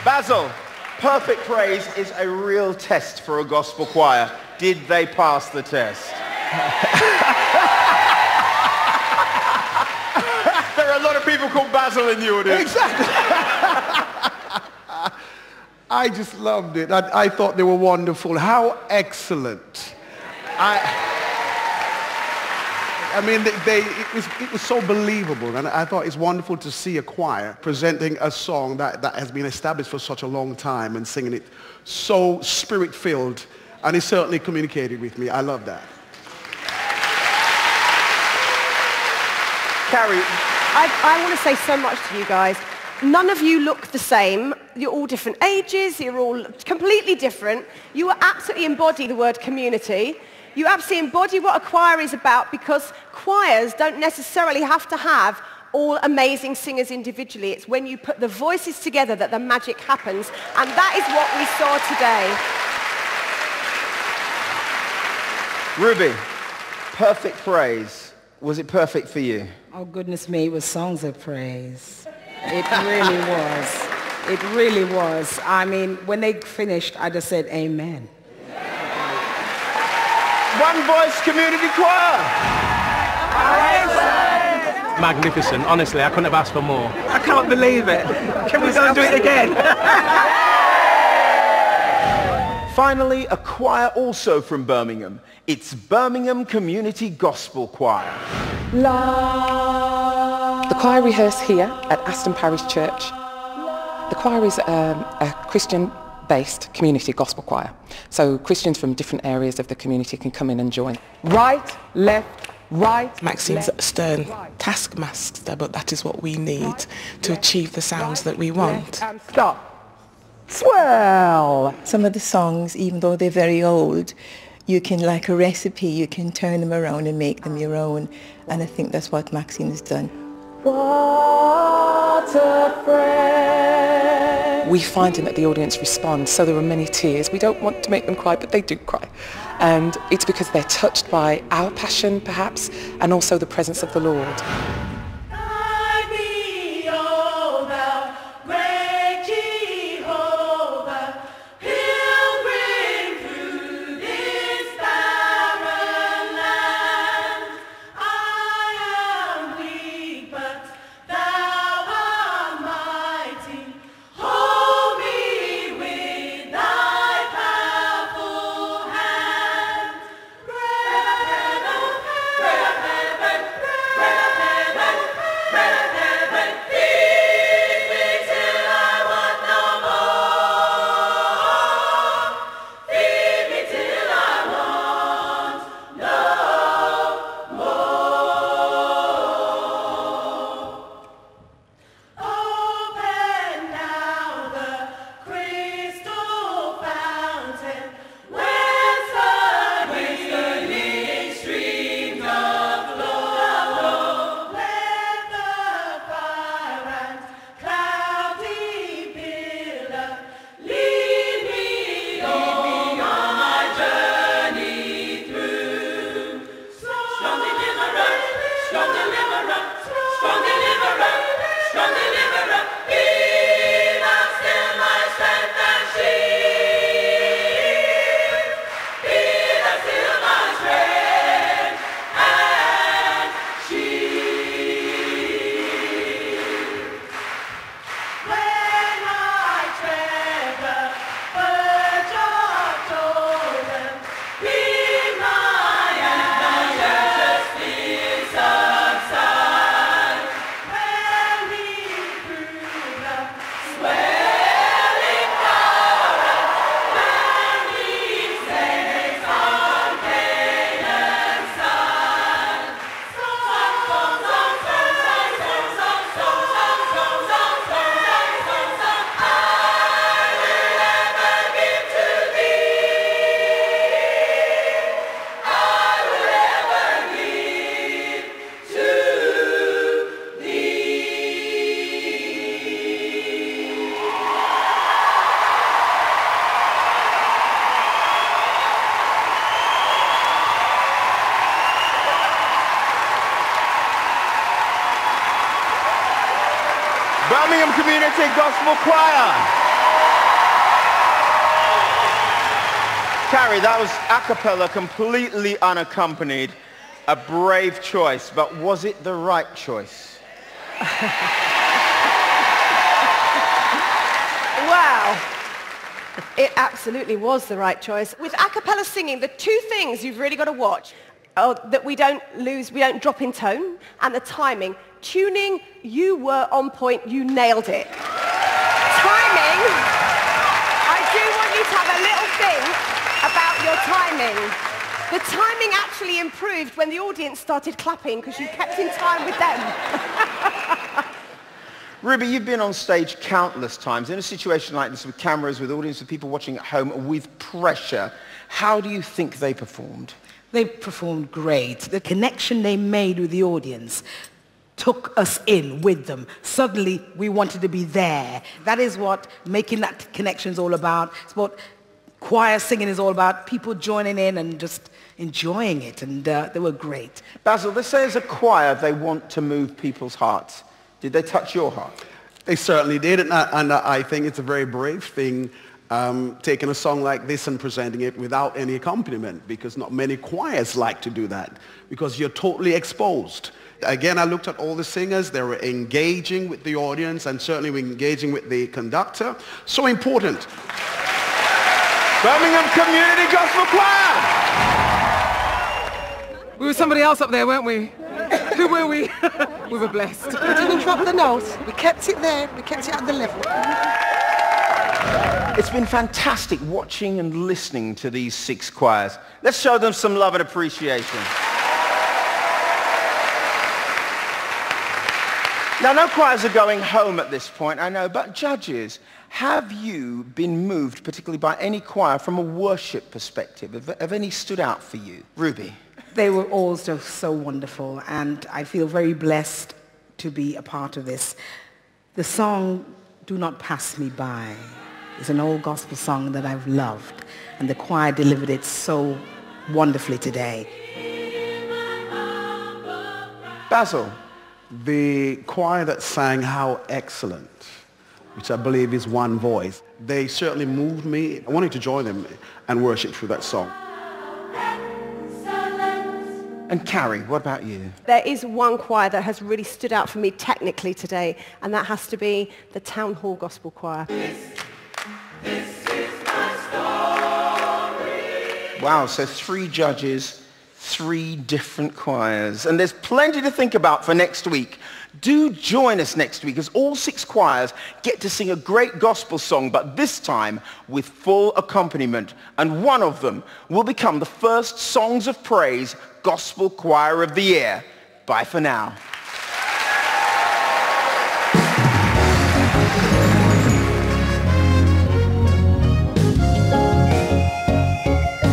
Basil, perfect praise is a real test for a gospel choir. Did they pass the test? There are a lot of people called Basil in the audience. Exactly. I just loved it. I thought they were wonderful. How excellent. I mean, it was so believable, and I thought it's wonderful to see a choir presenting a song that has been established for such a long time and singing it so spirit-filled, and it certainly communicated with me. I love that. Carrie. I want to say so much to you guys. None of you look the same. You're all different ages. You're all completely different. You absolutely embody the word community. You absolutely embody what a choir is about, because choirs don't necessarily have to have all amazing singers individually. It's when you put the voices together that the magic happens, and that is what we saw today. Ruby, perfect praise. Was it perfect for you? Oh, goodness me, it was songs of praise. It really was. It really was. I mean, when they finished, I just said, amen. One voice community choir. Magnificent. Honestly, I couldn't have asked for more. I can't believe it. Can we go and do it again? Finally, a choir also from Birmingham. It's Birmingham Community Gospel Choir. The choir rehearsed here at Aston Parish Church. The choir is a Christian-based community gospel choir. So Christians from different areas of the community can come in and join. Right, left, right. Maxine's left, stern right. taskmaster, but that is what we need to achieve the sounds that we want. And stop. Swell. Some of the songs, even though they're very old, you can, like a recipe, you can turn them around and make them your own. And I think that's what Maxine has done. What a friend. We find that the audience responds, so there are many tears. We don't want to make them cry, but they do cry. And it's because they're touched by our passion, perhaps, and also the presence of the Lord. Birmingham Community Gospel Choir. Carrie, that was a cappella, completely unaccompanied. A brave choice, but was it the right choice? Wow. It absolutely was the right choice. With a cappella singing, the two things you've really got to watch are that we don't drop in tone, and the timing. Tuning, you were on point, you nailed it. Timing, I do want you to have a little think about your timing. The timing actually improved when the audience started clapping because you kept in time with them. Ruby, you've been on stage countless times in a situation like this with cameras, with audience, with people watching at home, with pressure. How do you think they performed? They performed great. The connection they made with the audience took us in with them. Suddenly, we wanted to be there. That is what making that connection is all about. It's what choir singing is all about. People joining in and just enjoying it, and they were great. Basil, they say as a choir they want to move people's hearts. Did they touch your heart? They certainly did, and I think it's a very brave thing taking a song like this and presenting it without any accompaniment, because not many choirs like to do that, because you're totally exposed. Again, I looked at all the singers. They were engaging with the audience, and certainly we're engaging with the conductor. So important. Birmingham Community Gospel Choir! We were somebody else up there, weren't we? Who were we? We were blessed. We didn't drop the note. We kept it there. We kept it at the level. It's been fantastic watching and listening to these 6 choirs. Let's show them some love and appreciation. Now, no choirs are going home at this point, I know, but judges, have you been moved particularly by any choir from a worship perspective? Have any stood out for you? Ruby? They were all so wonderful, and I feel very blessed to be a part of this. The song, Do Not Pass Me By, is an old gospel song that I've loved, and the choir delivered it so wonderfully today. Basil? The choir that sang How Excellent, which I believe is one voice, they certainly moved me. I wanted to join them and worship through that song. And Carrie, what about you? There is one choir that has really stood out for me technically today, and that has to be the Town Hall Gospel Choir. This is my story. Wow, so 3 judges, 3 different choirs. And there's plenty to think about for next week. Do join us next week as all 6 choirs get to sing a great gospel song, but this time with full accompaniment. And one of them will become the first Songs of Praise Gospel Choir of the Year. Bye for now.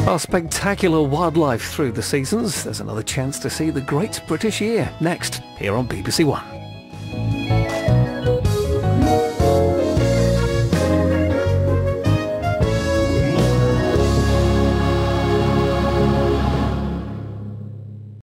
Our spectacular wildlife through the seasons. There's another chance to see the Great British Year next here on BBC One.